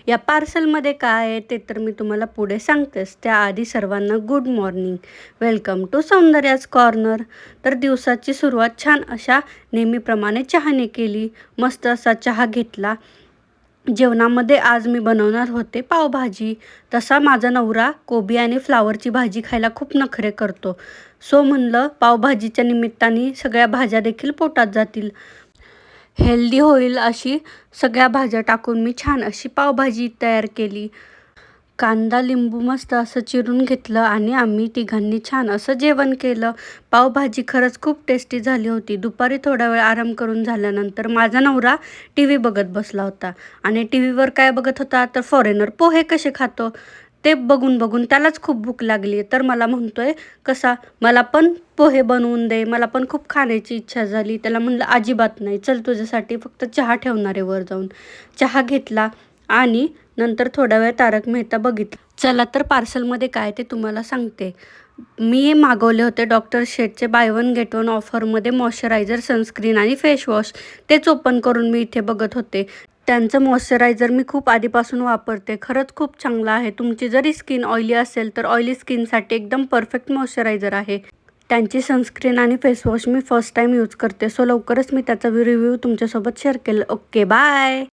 या पार्सलमध्ये काय आहे ते तर मी तुम्हाला पुढे सांगतेच. त्याआधी सर्वांना good morning. Welcome to Saundarya's corner. तर दिवसाची सुरुवात छान अशा नेहमीप्रमाणे चहाने केली. मस्त असा चहा घेतला. जेवणामध्ये आज मी बनवणार होते पावभाजी. तसा माझा नवरा कोबी आणि फ्लावरची भाजी खायला खूप नखरे करतो. सो म्हणलं पावभाजीच्या निमित्ताने सगळ्या भाज्या देखील पोटात जातील. हेल्दी होईल अशी सगळ्या भाज्या टाकून मी छान अशी पावभाजी तयार केली. कांदा लिंबू मस्त असं चिरून घेतलं आणि आम्ही तिघांनी छान असं जेवण केलं. पावभाजी खरंच खूप टेस्टी झाली होती. दुपारी थोडा वेळ आराम करून झाल्यानंतर माझा नवरा टी व्ही बघत बसला होता आणि टी व्हीवर काय बघत होता तर फॉरेनर पोहे कसे खातो ते बघून बघून त्यालाच खूप भूक लागली. तर मला म्हणतोय कसा मला पण पोहे बनवून दे, मला पण खूप खाण्याची इच्छा झाली. त्याला म्हणलं अजिबात नाही, चल तुझ्यासाठी फक्त चहा ठेवणार आहे वर जाऊन. चहा घेतला आणि नंतर थोडा वेळ तारक मेहता बघितला. चला तर पार्सलमध्ये काय ते तुम्हाला सांगते. मी मागवले होते डॉक्टर शेटचे बाय वन गेट वन ऑफरमध्ये मॉइश्चरायझर, सनस्क्रीन आणि फेस वॉश. तेच ओपन करून मी इथे बघत होते. त्यांचं मॉइश्चरायझर मी खूप आधीपासून वापरते. खरंच खूप चांगलं आहे. तुमची जरी स्किन ऑइली असेल तर ऑइली स्किनसाठी एकदम परफेक्ट मॉइश्चरायझर आहे. त्यांची सनस्क्रीन आणि फेस वॉश मी फर्स्ट टाईम यूज करते. सो लवकरच मी त्याचा रिव्ह्यू तुमच्यासोबत शेअर केलं. Okay bye.